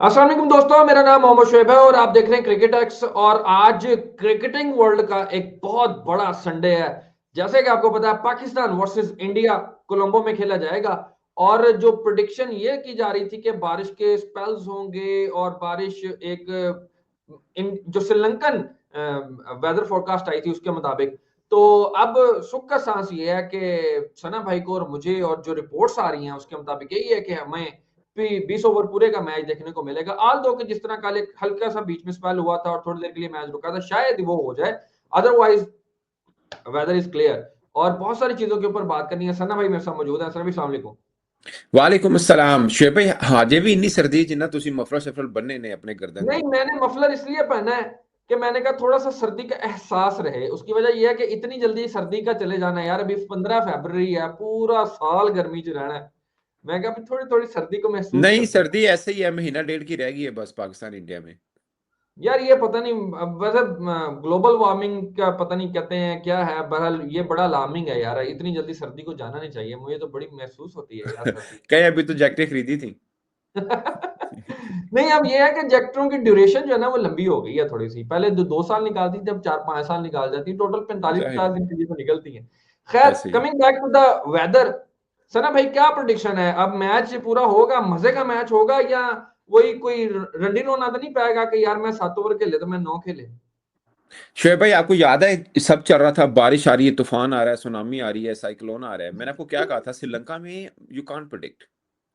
अस्सलाम वालेकुम दोस्तों, मेरा नाम मोहम्मद शुएब है और आप देख रहे हैं क्रिकेट एक्स। और आज क्रिकेटिंग वर्ल्ड का एक बहुत बड़ा संडे है। जैसे कि आपको पता है, पाकिस्तान वर्सेस इंडिया कोलंबो में खेला जाएगा। और जो प्रेडिक्शन ये की जा रही थी कि बारिश के स्पेल्स होंगे और बारिश एक जो श्रीलंकन वेदर फोरकास्ट आई थी उसके मुताबिक। तो अब सुख का सांस ये है कि सना भाई को और मुझे, और जो रिपोर्ट्स आ रही हैं उसके मुताबिक यही है कि हमें 20 ओवर पूरे का मैच देखने को मिलेगा। आल दो कि जिस तरह कल एक हल्का सा बीच में स्पेल हुआ था और थोड़ी देर के लिए मैच रुका था, शायद वो हो जाए। Otherwise weather is clear. और बहुत सारी चीजों के ऊपर बात करनी है। सना भाई मेरे साथ मौजूद है। सना भाई, अस्सलाम वालेकुम। वालेकुम अस्सलाम शुएब भाई। हाजे भी इन्नी सर्दी जिन्ना तुसी मफरल शफरल बनने ने अपने गर्दन नहीं, ते। मैंने मफलर इसलिए पहना है कि मैंने कहा थोड़ा सा सर्दी का एहसास रहे। उसकी वजह यह है कि इतनी जल्दी सर्दी का चले जाना यार, अभी 15 फरवरी है, पूरा साल गर्मी च रहना है। मैं कहा थोड़ी थोड़ी सर्दी को महसूस नहीं, करते हैं। सर्दी ऐसे ही है, महीना डेढ़ की रह गई है बस पाकिस्तान इंडिया में। यार ये पता नहीं, अब वैसे ग्लोबल वार्मिंग का पता नहीं कहते हैं क्या है। बहरहाल ये बड़ा अलार्मिंग है यार, इतनी जल्दी सर्दी को जाना नहीं चाहिए। मुझे तो बड़ी महसूस होती है यार सर्दी। कहीं अभी तो जैकेटें खरीदी थी। नहीं, अब ये है कि जैक्टरों की ड्यूरेशन जो है ना वो लंबी हो गई है थोड़ी सी। पहले 2 साल निकालती थी, अब 4-5 साल निकाल जाती है। टोटल 45 जाहिर 50 दिन के लिए तो निकलती है। खैर, ऐसे ही। Coming back to the weather. Sana भाई, क्या प्रोडिक्शन है? अब मैच पूरा होगा, मजे का मैच होगा, या वही कोई रंडी रोना तो नहीं पाएगा कि यार मैं 7 ओवर खेले तो मैं 9 खेले? शुएब भाई, आपको याद है सब चल रहा था, बारिश आ रही है, तूफान आ रहा है, सुनामी आ रही है, साइक्लोन आ रहा है। मैंने आपको क्या कहा था, श्रीलंका में यू कांट प्रिडिक्ट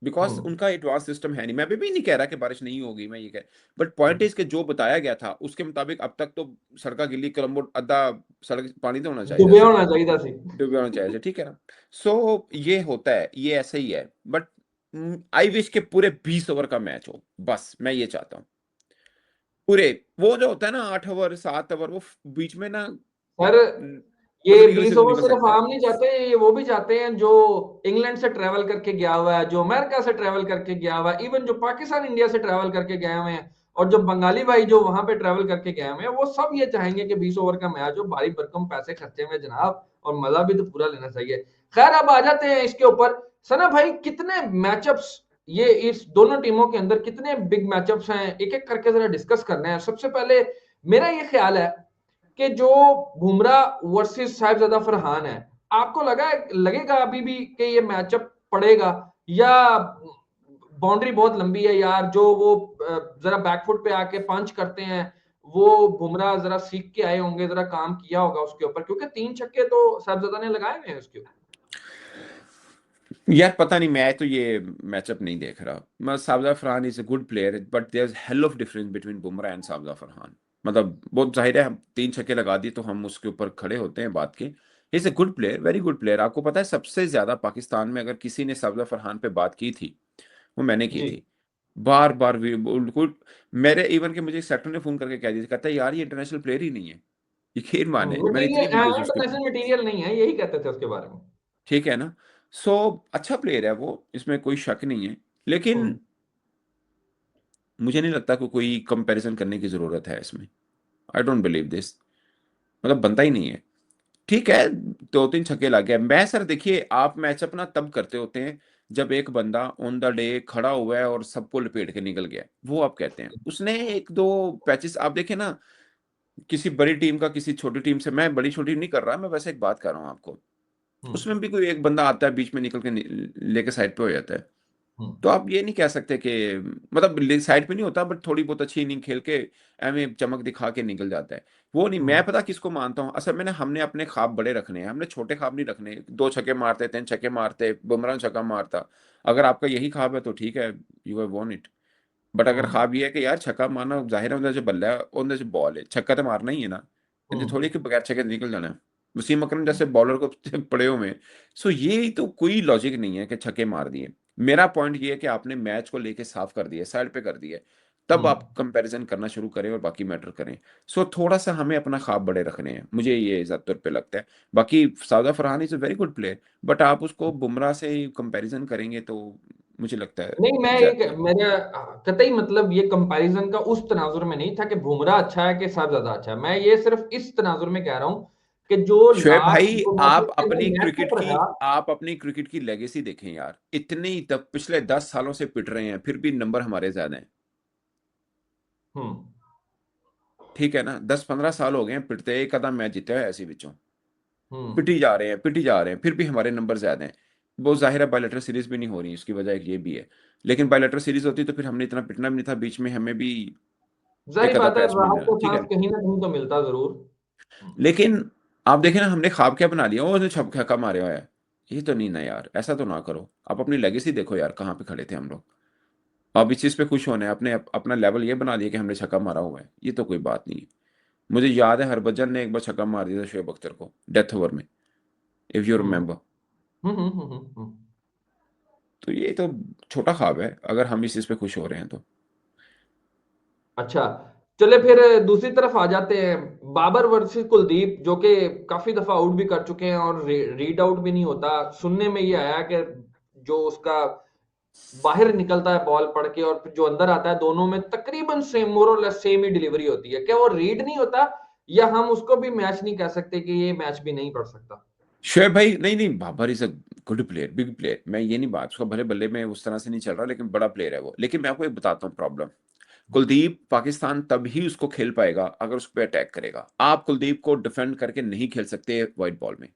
बिकॉज हम्म। उनका एडवांस सिस्टम है नहीं। मैं अभी भी नहीं कह रहा कि बारिश नहीं होगी, मैं ये कह, बट पॉइंट इज कि जो बताया गया था उसके मुताबिक अब तक तो सड़का गिल्ली, कोलंबो अद्धा सड़क पानी तो होना चाहिए डूबे सी, होना चाहिए सी। डूबे होना चाहिए, ठीक है ना। सो ये होता है, ये ऐसे ही है, बट आई विश के पूरे 20 ओवर का मैच हो, बस मैं ये चाहता हूँ। पूरे, वो जो होता है ना 8 ओवर 7 ओवर, वो बीच में ना सर, ये पॉलिटिकल 20 इशू ओवर निकल सिर्फ सकता है। हम नहीं चाहते, ये वो भी चाहते हैं जो इंग्लैंड से ट्रेवल करके गया हुआ है, जो अमेरिका से ट्रेवल करके गया हुआ है, इवन जो पाकिस्तान इंडिया से ट्रेवल करके गए हुए हैं, और जो बंगाली भाई जो वहां पे ट्रेवल करके गए हुए हैं, वो सब ये चाहेंगे कि 20 ओवर का मैच हो, भारी भरकम पैसे खर्चे हुए जनाब, और मजा भी तो पूरा लेना चाहिए। खैर, अब आ जाते हैं इसके ऊपर। सना भाई, कितने मैचअप्स ये इस दोनों टीमों के अंदर, कितने बिग मैचअप्स हैं, एक एक करके जरा डिस्कस करने हैं। सबसे पहले मेरा ये ख्याल है कि जो बुमराह वर्सेस साहिबजादा फरहान है, आपको लगेगा अभी भी कि ये मैचअप पड़ेगा, या बाउंड्री बहुत लंबी है यार? जो वो जरा बैकफुट पे आके पंच करते हैं, वो बुमराह जरा सीख के आए होंगे, जरा काम किया होगा उसके ऊपर, क्योंकि 3 छक्के तो साहिबजादा ने लगाए हुए हैं उसके ऊपर। यार पता नहीं, मैं तो ये मैचअप नहीं देख रहा। मैं, Sahibzada Farhan is a good player, but there is hell of difference between Bumrah and Sahibzada Farhan. मतलब बहुत जाहिर है, हम 3 छक्के लगा दिए तो हम उसके ऊपर खड़े होते हैं बात के। Is a good player, very good player. आपको पता है सबसे ज्यादा पाकिस्तान में अगर किसी ने साबजा फरहान पे बात की थी, वो मैंने की जी। थी। बार बार बिल्कुल। मेरे इवन के मुझे सेक्टर ने फोन करके कह दिया, कहता है यार ये इंटरनेशनल प्लेयर ही नहीं है। यकीन माने, मैंने इतनी मटीरियल वीडियोस उसके, इंटरनेशनल मटीरियल नहीं है, यही कहते थे उसके बारे में। ठीक है ना। सो अच्छा प्लेयर है वो, इसमें कोई शक नहीं है, लेकिन हम्म। मुझे नहीं लगता कि कोई कंपैरिजन करने की ज़रूरत है इसमें। I don't believe this. मतलब बनता ही नहीं है। ठीक है, 2-3 छक्के लग गए। मैं सर देखिए, आप मैचअप ना तब करते होते हैं जब एक बंदा ऑन द डे खड़ा हुआ है और सबको लपेट के निकल गया, वो आप कहते हैं। उसने 1-2 पैचेस आप देखें ना, किसी बड़ी टीम का किसी छोटी टीम से, मैं बड़ी छोटी नहीं कर रहा, मैं वैसे एक बात कर रहा हूँ आपको। हम्म। उसमें भी कोई एक बंदा आता है बीच में निकल के लेके साइड पे हो जाता है। हम्म। तो आप ये नहीं कह सकते कि, मतलब साइड पे नहीं होता, बट थोड़ी बहुत अच्छी इनिंग खेल के एवें चमक दिखा के निकल जाता है। वो नहीं, मैं हम्म। पता किसको मानता हूँ असल में ना, हमने अपने ख्वाब बड़े रखने हैं, हमने छोटे ख्वाब नहीं रखने। 2 छक्के मारते, 3 छक्के मारते, बुमराह छक्का मारता। अगर आपका यही ख्वाब है तो ठीक है, you have won it. But अगर हम्म। ख्वाब ये है कि यार छक्का मारना, जाहिर है उनका जो बल्ला है उनका जो बॉल है, छक्का तो मारना ही है ना। इतनी हम्म। थोड़ी कि बगैर छक्के निकल जाना है। वसीम अकरम जैसे बॉलर को पड़े हुए हैं। सो ये तो कोई लॉजिक नहीं है कि छक्के मार दिए। मेरा पॉइंट ये है कि आपने मैच को लेके साफ कर दिया, साइड पे कर दिया, तब हम्म। आप कंपैरिजन करना शुरू करें और बाकी मैटर करें। सो थोड़ा सा हमें अपना ख्वाब बड़े रखने हैं, मुझे ये ज़्यादा तौर पे लगता है। बाकी Sahibzada Farhan is a very good player, but आप उसको बुमराह से कंपैरिजन करेंगे तो मुझे लगता है नहीं, मैं एक ज़्यादती है। मेरा कतई मतलब ये कंपैरिजन का उस तनाजुर में नहीं था कि बुमराह अच्छा है कि साहबजादा अच्छा है। मैं ये सिर्फ इस तनाजुर में कह रहा हूँ कि जो शोएब लास्ट भाई, 2 मैचेस के अंदर मैचअप रहा। आप अपनी क्रिकेट की लेगेसी देखें यार। इतनी तब पिछले 10 सालों से पिट रहे हैं, फिर भी नंबर हमारे ज्यादा हैं। हम्म। ठीक है ना, 10-15 साल हो गए हैं पिटते, एक कदम मैच जीते हैं ऐसे बिचों, हम्म। पिटी जा रहे हैं, पिटी जा रहे हैं, फिर भी हमारे नंबर ज्यादा हैं। बहुत जाहिर है बायलैटरल सीरीज भी नहीं हो रही, इसकी वजह एक ये भी है। लेकिन बायलैटरल सीरीज होती तो फिर हमने इतना पिटना भी नहीं था, बीच में हमें भी जाहिर एक आधा बात है, पैच राहत मिलना, का ठीक सांस है। कहीं ना कहीं तो मिलता जरूर। हम्म। लेकिन आप देखें ना, हमने ख्वाब क्या बना लिया, वो उसने छक्का मारे हुआ है। ये तो नहीं ना यार, ऐसा तो ना करो। आप अपनी लेगेसी देखो यार, कहाँ पे खड़े थे हम लोग। आप इस चीज़ पे खुश होने अपने अपना लेवल ये बना दिया कि हमने छक्का मारा हुआ है, ये तो कोई बात नहीं है। मुझे याद है हरभजन ने एक बार छक्का मार दिया था शोएब अख्तर को डेथ ओवर में, इफ यू हम्म। रिमेम्बर। हम्म। तो ये तो छोटा ख्वाब है, अगर हम इस चीज़ पे खुश हो रहे हैं तो। अच्छा, चले फिर दूसरी तरफ आ जाते हैं। बाबर वर्सेस कुलदीप, जो कि काफी दफा आउट भी कर चुके हैं और रीड आउट भी नहीं होता। सुनने में ये आया कि जो उसका बाहर निकलता है बॉल पड़ के और फिर जो अंदर आता है, दोनों में तकरीबन सेम, मोर और लेस सेम ही डिलीवरी होती है। क्या वो रीड नहीं होता, या हम उसको भी मैच नहीं कह सकते कि ये मैच भी नहीं पढ़ सकता? शोएब भाई, नहीं नहीं, Babar is a good player, big player, मैं ये नहीं बात, उसका भले बल्ले में उस तरह से नहीं चल रहा, लेकिन बड़ा प्लेयर है वो। लेकिन मैं आपको एक बताता हूँ प्रॉब्लम। कुलदीप पाकिस्तान तभी उसको खेल पाएगा अगर उस पर अटैक करेगा। आप कुलदीप को डिफेंड करके नहीं खेल सकते वाइट बॉल में।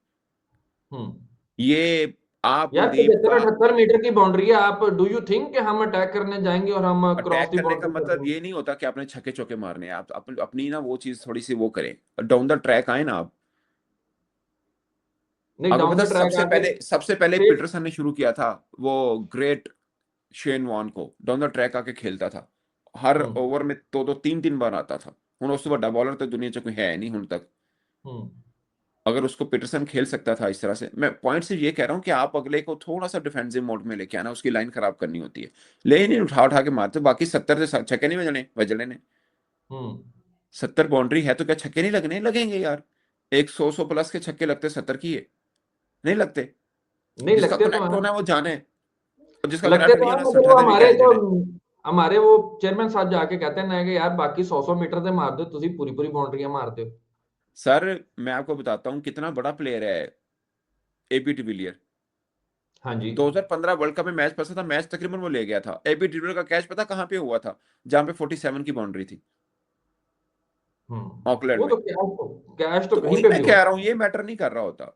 हम्म। ये आप यार कुलदीप 75-78 मीटर की बाउंड्री है, आप डू यू थिंक कि हम अटैक करने जाएंगे और हम क्रॉस अटैक दी करने का बाउंड्री कर मतलब देंगे? ये नहीं होता कि आपने छक्के चौके मारने हैं। आप अपनी ना वो चीज थोड़ी सी वो करें, डाउन द ट्रैक आए ना आप। नहीं, आपको डाउन पता द है, ट्रैक आके सबसे पहले फिर। पीटरसन ने शुरू किया था वो ग्रेट शेन वॉन को डाउन द ट्रैक आके खेलता था। हर हम्म। ओवर में दो दो तीन तीन बार आता था। ਹੁਣ ਉਸ ਤੋਂ ਵੱਡਾ बॉलर तो दुनिया च कोई है नहीं ਹੁਣ तक। हम्म। अगर उसको पीटरसन खेल सकता था इस तरह से, मैं पॉइंट सिर्फ ये कह रहा हूँ कि आप अगले को थोड़ा सा डिफेंसिव मोड में लेके आना, उसकी लाइन खराब करनी होती है। ले नहीं उठा उठा के मारते, बाकी 70 से छक्के नहीं बजने बजने ने। हम्म। 70 बाउंड्री है तो क्या छक्के नहीं लगने, लगेंगे यार। एक 100 प्लस के छक्के लगते 70 की है, नहीं लगते। नहीं जिसका लगते तो कनेक्ट हैं। होना है वो जाने, और जिसका लगते कनेक्ट तो नहीं हैं, होना मगर वो सट्टा दे भी हमारे कह तो, जाने। हमारे वो चेयरमैन साहब जाके कहते हैं ना कि यार बाकी 100 मीटर से मार दो, तुसी पूरी पूरी बाउंड्रियां मार दो। सर मैं आपको बताता हूँ कितना बड़ा प्लेयर है एबी डिविलियर। हाँ जी। 2015 वर्ल्ड कप में मैच फंसा था, मैच तकरीबन वो ले गया था। एबी डिविलियर का कैच पता कहाँ पे हुआ था? जहां पे 47 की बाउंड्री थी, ऑकलैंड वो में। तो कैश तो तो कहीं वही पे मैं भी कह हो। रहा हूँ, ये मैटर नहीं कर रहा होता।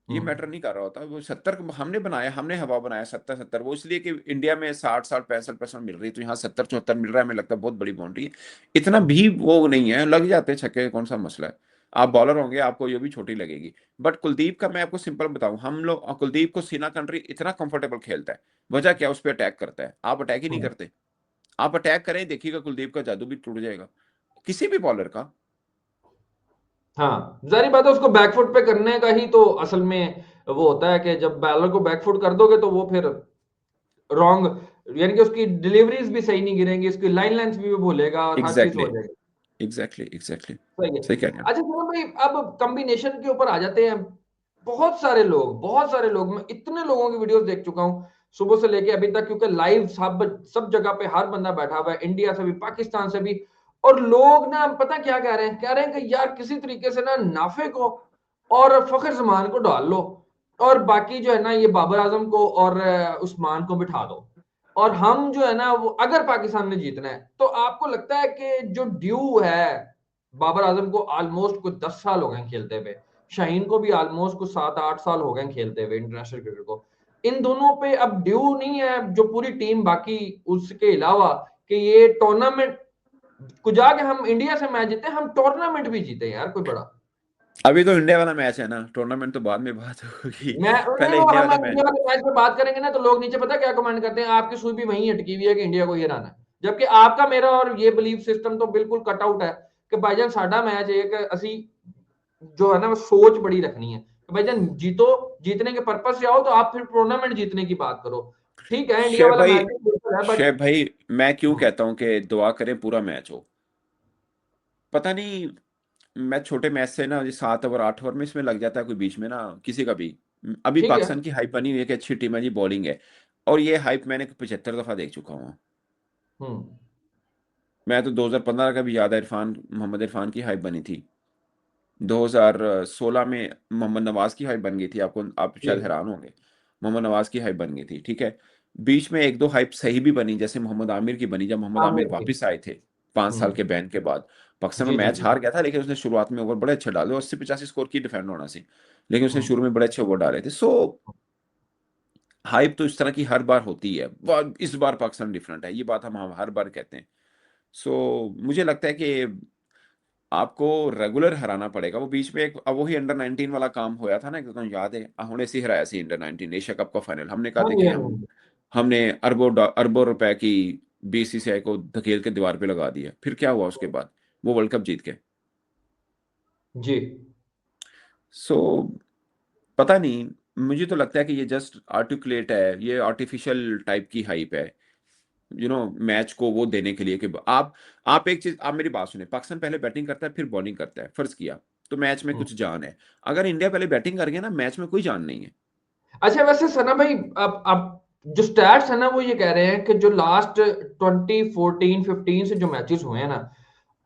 ये हम्म। मैटर नहीं कर रहा होता। वो 70 हमने बनाया, हमने हवा बनाया 70-70, वो इसलिए कि इंडिया में 60-60 65% मिल रही है, तो यहाँ 70-74 मिल रहा है। हमें लगता है बहुत बड़ी बाउंड्री है। इतना भी वो नहीं है, लग जाते हैं छक्के, कौन सा मसला है। आप बॉलर होंगे, आपको ये भी छोटी लगेगी। बट कुलदीप का मैं आपको सिंपल बताऊं, हम लोग कुलदीप को सीना कंट्री इतना कंफर्टेबल खेलता है। वजह क्या, उस पर अटैक करता है। आप अटैक ही नहीं हम्म। करते। आप अटैक करें, देखिएगा कुलदीप का जादू भी टूट जाएगा, किसी भी बॉलर का। हाँ, जारी बात है, उसको बैकफुट पे करने का ही तो असल में वो होता है कि जब बैलर को बैकफुट कर दोगे तो वो फिर रॉन्ग, यानी कि उसकी डिलीवरीज भी सही नहीं गिरेंगी, उसकी लाइन लेंथ भी वो भूलेगा और हर चीज एग्जैक्टली, हो जाएगी। Exactly, exactly. सही है। सही कह रहे हैं आप। अच्छा चलो भाई, अब कॉम्बिनेशन के ऊपर आ जाते हैं। बहुत सारे लोग, मैं इतने लोगों की वीडियोस देख चुका हूं सुबह से लेके अभी तक, क्योंकि लाइव सब सब जगह पे हर बंदा बैठा हुआ है, इंडिया से भी पाकिस्तान से भी। और लोग ना पता क्या कह रहे हैं कि यार किसी तरीके से ना नाफे को और फखर जमान को डाल लो, और बाकी जो है ना ये बाबर आजम को और उस्मान को बिठा दो, और हम जो है ना वो अगर पाकिस्तान ने जीतना है, तो आपको लगता है कि जो ड्यू है, बाबर आजम को ऑलमोस्ट कुछ 10 साल हो गए खेलते हुए, शाहीन को भी ऑलमोस्ट कुछ 7-8 साल हो गए खेलते हुए इंटरनेशनल क्रिकेट को, इन दोनों पे अब ड्यू नहीं है जो पूरी टीम बाकी उसके अलावा, कि ये टूर्नामेंट को जाके हम इंडिया से मैच जीते, हम टूर्नामेंट भी जीते यार कोई बड़ा। अभी तो इंडिया वाला मैच है ना, टूर्नामेंट तो बाद में बात होगी। मैं नहीं, पहले वो इंडिया हम वाला मैच। इंडिया वाले मैच पे बात करेंगे ना तो लोग नीचे पता क्या कमेंट करते हैं, आपकी सुई भी वहीं अटकी हुई है कि इंडिया को ये हराना है, जबकि आपका मेरा और ये बिलीफ सिस्टम तो बिल्कुल कट आउट है कि भाईजान साडा मैच एक असी जो है ना वो सोच बड़ी रखनी है कि भाईजान जीतो, जीतने के पर्पज से आओ, तो आप फिर टूर्नामेंट जीतने की बात करो। ठीक है, इंडिया शेब वाला भाई, मैच भी बिल्कुल है बट। शेब भाई, मैं क्यों कहता हूं कि दुआ करें पूरा मैच हो। पता नहीं, मैं छोटे मैच से ना, ये 7 ओवर 8 ओवर में इसमें लग जाता है कोई बीच में ना, किसी का भी। अभी ठीक है। पाकिस्तान की हाइप बनी हुई है कि अच्छी टीम है जी, बॉलिंग है। और ये हाइप मैंने 75 दफा देख चुका हूँ। हम्म। मैं तो 2015 का भी याद है, मोहम्मद इरफान की हाइप बनी थी। 2016 में मोहम्मद नवाज की हाइप बन गई थी, आप जी। शायद हैरान होंगे। मोहम्मद नवाज की हाइप बन गई थी, ठीक है। बीच में एक दो हाइप सही भी बनी, जैसे मोहम्मद आमिर की बनी, जब मोहम्मद आमिर आमिर की। वापस आए थे। 5 साल के बैन के बाद। पाकिस्तान में जी जी मैच जी। हार गया था, लेकिन उसने शुरुआत में ओवर बड़े अच्छे डाले, 80-85 स्कोर की डिफेंड होना सी, लेकिन उसने शुरू हम्म। में बड़े अच्छे ओवर डाले थे। सो हाइप तो इस तरह की हर बार होती है, इस बार पाकिस्तान डिफरेंट है, ये बात हम हर बार कहते हैं। सो मुझे लगता है कि आपको रेगुलर हराना पड़ेगा। वो बीच में एक अब वही अंडर 19 वाला काम होया था ना, कि तुम याद है, हमने ऐसे ही हराया सी अंडर 19 एशिया कप का फाइनल। हमने कहा हाँ जी देखिए हाँ हम जी। हमने अरबों रुपए की बीसीसीआई को धकेल के दीवार पे लगा दिया। फिर क्या हुआ उसके बाद? वो वर्ल्ड कप जीत के। जी। सो पता नहीं, मुझे तो लगता है कि ये जस्ट आर्टिकुलेट है, ये आर्टिफिशियल टाइप की हाइप है, मैच को वो देने के लिए कि आप एक चीज, आप मेरी बात सुने, पाकिस्तान पहले बैटिंग करता है फिर बॉलिंग करता है, फर्ज किया, तो मैच में हम्म। कुछ जान है। अगर इंडिया पहले बैटिंग कर गया ना, मैच में कोई जान नहीं है। अच्छा वैसे सना भाई, अब जो स्टैट्स है ना वो ये कह रहे हैं कि जो लास्ट 2014-15 से जो मैचेस हुए हैं ना,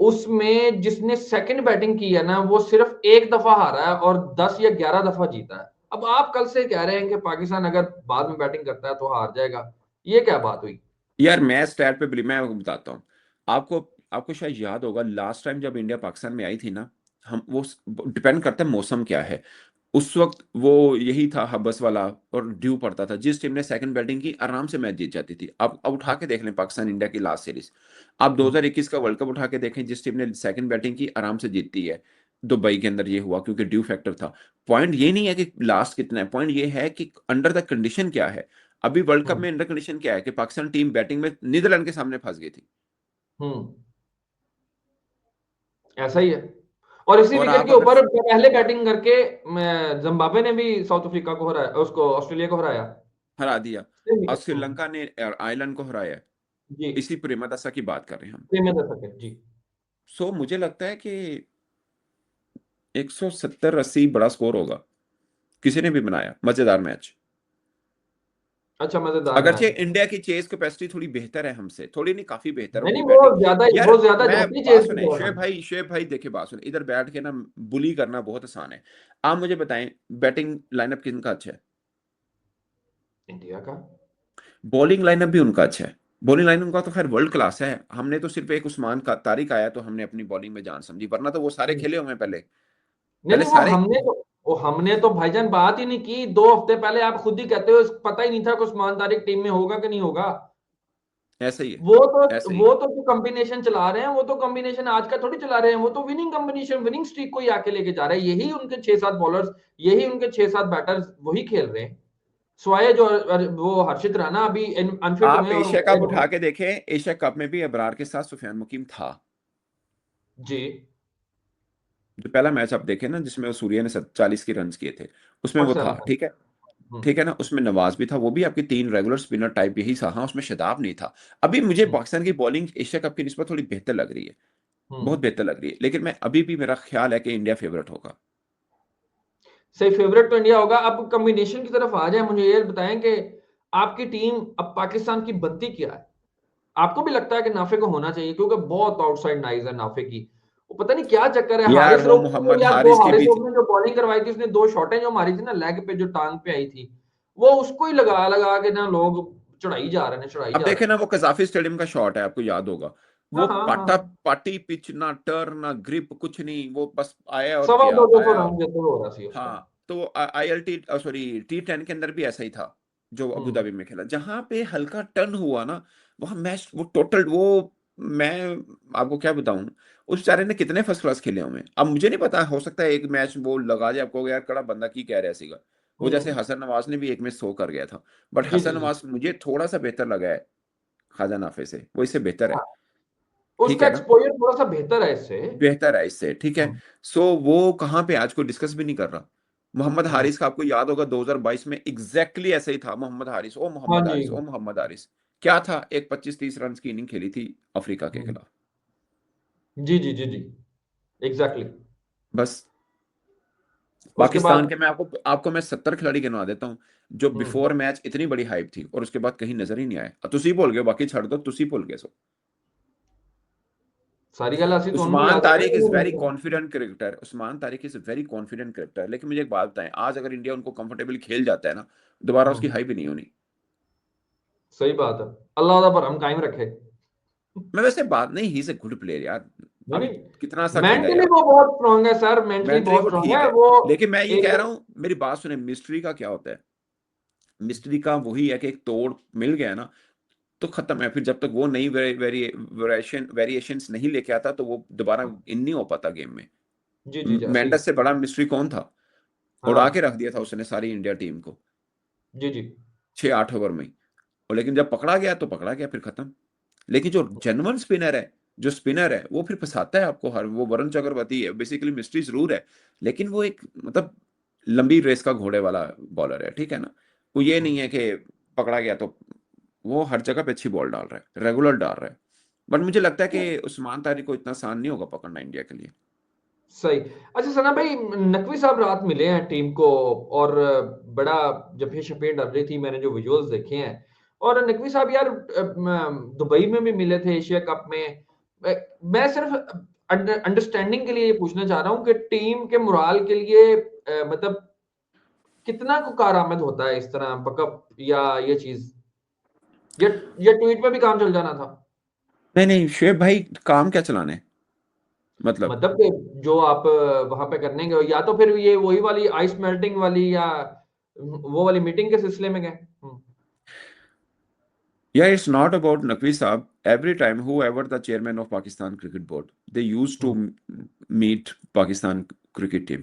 उसमें जिसने सेकंड बैटिंग की है ना वो सिर्फ एक दफा हारा है और 10 या 11 दफा जीता है। अब आप कल से कह रहे हैं कि पाकिस्तान अगर बाद में बैटिंग करता है तो हार जाएगा, ये क्या बात हुई? यार मैं स्टैट पे बिलीव, मैं आपको बताता हूँ। आपको आपको शायद याद होगा, लास्ट टाइम जब इंडिया पाकिस्तान में आई थी ना, हम वो डिपेंड करता है मौसम क्या है। उस वक्त वो यही था हबस वाला, और ड्यू पड़ता था। जिस टीम ने सेकंड बैटिंग की आराम से मैच जीत जाती थी। अब उठा के देख लें पाकिस्तान इंडिया की लास्ट सीरीज। आप 2021 का वर्ल्ड कप उठा के देखें, जिस टीम ने सेकंड बैटिंग की आराम से जीतती है। दुबई के अंदर ये हुआ क्योंकि ड्यू फैक्टर था। पॉइंट ये नहीं है कि लास्ट कितना है, पॉइंट ये है कि अंडर द कंडीशन क्या है। अभी वर्ल्ड कप हम्म में अंडर कंडीशन क्या है कि पाकिस्तान टीम बैटिंग में नीदरलैंड के सामने फंस गई थी। हम्म। ऐसा ही है। और इसी और विकेट आप के अगर ऊपर पहले बैटिंग करके जिम्बाब्वे ने भी साउथ अफ्रीका को हराया, उसको ऑस्ट्रेलिया को हराया हरा दिया, सेम और विकेट। श्रीलंका ने आयरलैंड को हराया है, जी। इसी प्रेमदासा की बात कर रहे हैं हम। सेम में दे सके जी। सो मुझे लगता है कि 170-80 बड़ा स्कोर होगा, किसी ने भी बनाया मजेदार मैच। अच्छा मजेदार अगरचे मैच। इंडिया की चेस कैपेसिटी थोड़ी बेहतर है हमसे, थोड़ी नहीं काफी बेहतर है नहीं उनकी नहीं, बैटिंग। यार वो ज्यादा मैं जाती बात चेज की सुने तरफ है। शुएब भाई देखिए, बात सुने, इधर बैठ के ना बुली करना बहुत आसान है। आप मुझे बताएं, बैटिंग लाइनअप किनका अच्छा है? इंडिया का। बॉलिंग लाइनअप भी उनका अच्छा है। बॉलिंग लाइनअप उनका तो खैर वर्ल्ड क्लास है। हमने तो सिर्फ एक उस्मान का तारिक आया तो हमने अपनी बॉलिंग में जान समझी, वरना तो वो सारे हम्म। खेले हुए हैं पहले। नहीं पहले नहीं, सारे। वो हमने तो भाईजान बात ही नहीं की 2 हफ्ते पहले, आप खुद ही कहते हो पता ही नहीं था कि उस्मान तारिक टीम में होगा कि नहीं होगा। ऐसा ही है, वो ऐसे तो ही है। वो तो जो कॉम्बिनेशन चला रहे हैं वो तो कॉम्बिनेशन आज का थोड़ी चला रहे हैं, वो तो विनिंग कॉम्बिनेशन, विनिंग स्ट्रीक को ही आके लेके जा रहे हैं। यही उनके 6-7 बॉलर्स, यही उनके 6-7 बैटर्स वही खेल रहे हैं। स्वाए जो वो हर्षित राणा अभी अनफिट हुए आप हैं और एशिया वाइड कप हो उठा गए। के देखें, एशिया कप में भी अबरार के साथ सुफियान मुकीम था। जी। जो पहला मैच आप देखें ना, जिसमें सूर्य ने 40 की रन किए थे, उसमें वो था, पाकिस्तान। ठीक है। हम्म ठीक है ना, उसमें नवाज भी था, वो भी आपकी 3 रेगुलर स्पिनर टाइप यही था। हाँ, उसमें शदाब नहीं था। अभी मुझे हम्म पाकिस्तान की बॉलिंग एशिया कप की निस्बत थोड़ी बेहतर लग रही है, हम्म। बहुत बेहतर लग रही है, लेकिन मैं अभी भी, मेरा ख्याल है कि इंडिया फेवरेट होगा। सही, फेवरेट तो इंडिया होगा। अब कॉम्बिनेशन की तरफ आ जाए, मुझे ये बताएं कि आपकी टीम अब पाकिस्तान की बनती क्या है? आपको भी लगता है कि नाफे को होना चाहिए? क्योंकि बहुत आउटसाइड नाइज है नाफे की। वो पता नहीं क्या चक्कर है। यार हारिस वो रोफ ने तो मोहम्मद यार, वो हारिस की हारिस भी रोफ थी। ने जो बॉलिंग करवाई थी, उसने 2 शॉटें जो मारी थी ना लेग पे, जो टांग पे आई थी, वो उसको ही लगा लगा के ना लोग चढ़ाई जा रहे हैं, चढ़ाई अब जा रहे देखे ना, हैं। वो कजाफी स्टेडियम का शॉट है, आपको याद होगा। हाँ वो हाँ हाँ पाटा हाँ। पाटी पिच, ना टर्न ना ग्रिप, कुछ नहीं, वो बस आया और सवा गया, दो दो सौ आया। रन देते हुए हो रहा सी उसका। हाँ, तो ILT सॉरी T10 के अंदर भी ऐसा ही था, जो अबू हम्म धाबी में खेला, जहां पे हल्का टर्न हुआ ना, वहां मैच वो टोटल वो, मैं आपको क्या बताऊं, उस बेचारे ने कितने फर्स्ट क्लास खेले हुए हैं। अब मुझे नहीं पता, हो सकता है एक मैच वो लगा जाए आपको, यार कड़ा बंदा की कह रहा सीगा। वो जैसे हम्म। हसन नवाज ने भी एक में 100 कर गया था, बट जी जी हसन जी। नवाज मुझे थोड़ा सा बेहतर लगा है खाजा नाफे से, वो इससे बेहतर हाँ, है। ठीक उसका है ना, एक्सपोजर थोड़ा सा बेहतर है इससे। बेहतर है इससे, ठीक है। हम्म सो वो कहाँ पे आज कोई डिस्कस भी नहीं कर रहा। मोहम्मद हम्म। हारिस का आपको याद होगा 2022 में एग्जैक्टली ऐसा ही था। मोहम्मद हारिस, ओ हाँ मोहम्मद जी। हारिस, ओ मोहम्मद हारिस, क्या था, एक 25-30 रन की इनिंग खेली थी अफ्रीका के हम्म। खिलाफ। जी जी जी जी। एग्जैक्टली। बस। उसके बाद। पाकिस्तान के मैं आपको आपको मैं 70 खिलाड़ी गिनवा देता हूँ, जो हम्म। बिफोर मैच इतनी बड़ी हाइप थी और उसके बाद कहीं नजर ही नहीं आए। तुसी भूल गए, बाकी छड़ दो, तुसी भूल गए सो। सारी गल असि तुहानू भी उस्मान याद तारिक इज वेरी है। Confident cricketer, Usman Tariq is very confident cricketer, लेकिन मुझे एक बात बताएं, आज अगर इंडिया उनको कंफर्टेबली खेल जाता है ना, दोबारा उसकी हम्म। हाइप ही नहीं होनी। सही बात है। अल्लाह दा भरम कायम रखे। मैं वैसे बात नहीं, he is a good player यार। नहीं अभी कितना नहीं, सा खेला मेंटली यार। वो बहुत स्ट्रांग है सर, मेंटली मेंटली बहुत वो स्ट्रांग ठीक है है, वो। लेकिन मैं ये एक कह रहा हूँ, मेरी बात सुने, मिस्ट्री का क्या होता है? मिस्ट्री का वही है कि एक तोड़ मिल गया ना तो खत्म है। फिर जब तक वो नई वेरिएशंस नहीं लेके आता तो वो दोबारा इन नहीं हो पाता गेम में। जी जी जी सही। मेंडस से बड़ा मिस्ट्री कौन था? उड़ा के हाँ रख दिया था उसने सारी इंडिया टीम को जी जी। 6-8 ओवर में ही। और लेकिन जब पकड़ा गया तो पकड़ा गया, फिर खत्म। लेकिन जो जेन्युइन स्पिनर है, जो स्पिनर है वो फिर फंसाता है आपको हर, वो वरुण चक्रवर्ती है, बेसिकली मिस्ट्री जरूर है, लेकिन वो एक मतलब लंबी रेस का घोड़े वाला बॉलर है, ठीक है ना? वो ये नहीं है कि पकड़ा गया तो वो हर जगह पे अच्छी बॉल डाल रहा है, रेगुलर डाल रहा है। बट मुझे लगता है कि उस्मान तारिक को इतना आसान नहीं होगा पकड़ना इंडिया के लिए। सही। अच्छा सना भाई, नकवी साहब रात मिले हैं टीम को, और बड़ा जब ये शफेर डर रही थी, मैंने जो विजुअल्स देखे हैं, और नकवी साहब यार दुबई में भी मिले थे एशिया कप में। मैं सिर्फ अंडरस्टैंडिंग के लिए ये पूछना चाह रहा हूँ कि टीम के मोराल के लिए मतलब कितना को कारआमद होता है इस तरह बकअप या ये चीज, या ट्वीट पे भी काम चल जाना था? नहीं नहीं शुएब भाई, काम क्या चलाने, मतलब मतलब कि जो आप वहां पे करने गए, या तो फिर ये वही वाली आइस मेल्टिंग वाली, या वो वाली मीटिंग के सिलसिले में गए? yeah, it's not about Naqvi Saab. Every time, whoever the chairman of Pakistan Cricket Board, they used to hmm, meet Pakistan cricket team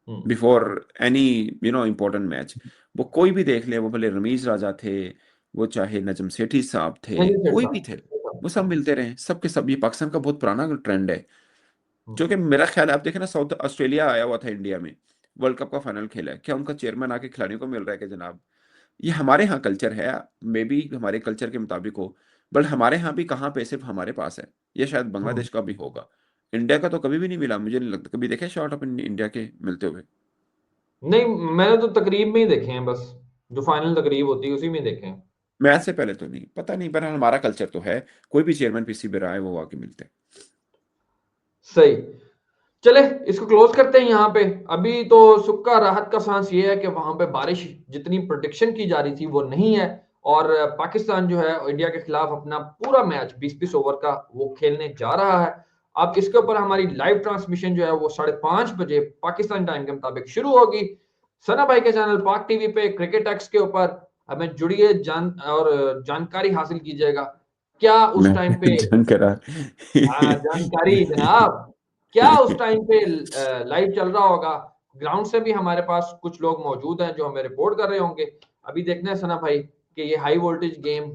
hmm, before any important match. वो कोई भी देख ले, वो भले रमीज राजा थे, वो चाहे नजम सेठी साहब थे, नहीं सेठ कोई भी थे, वो सब साहब। मिलते रहे, सबके सब। ये पाकिस्तान का बहुत पुराना ट्रेंड है, हम्म, जो कि मेरा ख्याल है, आप देखें ना, साउथ ऑस्ट्रेलिया आया हुआ था इंडिया में, वर्ल्ड कप का फाइनल खेला है, क्या उनका चेयरमैन आके खिलाड़ियों को मिल रहा है कि जनाब ये हमारे यहाँ कल्चर है, मे बी हमारे कल्चर के मुताबिक हो, बट हमारे यहाँ भी कहाँ पे, सिर्फ हमारे पास है। ये शायद हम्म। बांग्लादेश का भी होगा, इंडिया का तो कभी भी नहीं मिला, मुझे नहीं लगता। कभी देखे शॉट अपन इंडिया के मिलते हुए? नहीं, मैंने तो तकरीब में ही देखे हैं बस, जो फाइनल तकरीब होती है उसी में देखे हैं। मैच से पहले तो नहीं, पता नहीं, पर हमारा कल्चर तो है, कोई भी चेयरमैन पीसी भी रहा है वो आके मिलते हैं। सही। चले, इसको क्लोज करते हैं यहाँ पे। अभी तो सुक्का राहत का सांस ये है कि वहां पे बारिश जितनी प्रोडिक्शन की जा रही थी वो नहीं है, और पाकिस्तान जो है इंडिया के खिलाफ अपना पूरा मैच 20-20 ओवर का वो खेलने जा रहा है। अब इसके ऊपर हमारी लाइव ट्रांसमिशन जो है वो 5:30 बजे पाकिस्तान टाइम के मुताबिक शुरू होगी। सना भाई के चैनल पाक टीवी पे क्रिकेट एक्स के ऊपर हमें जुड़िए, जानकारी हासिल कीजिएगा। क्या उस मैं टाइम पे, जंग करा। हाँ जानकारी जनाब, क्या उस टाइम पे लाइव चल रहा होगा? ग्राउंड से भी हमारे पास कुछ लोग मौजूद हैं जो हमें रिपोर्ट कर रहे होंगे। अभी देखना है सना भाई कि ये हाई वोल्टेज गेम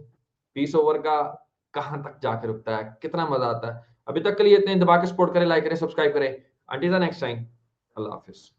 20 ओवर का कहां तक जाके रुकता है, कितना मजा आता है। अभी तक के लिए इतने, दबा के सपोर्ट करें, लाइक करें, सब्सक्राइब करें। Until the next time, Allah Hafiz.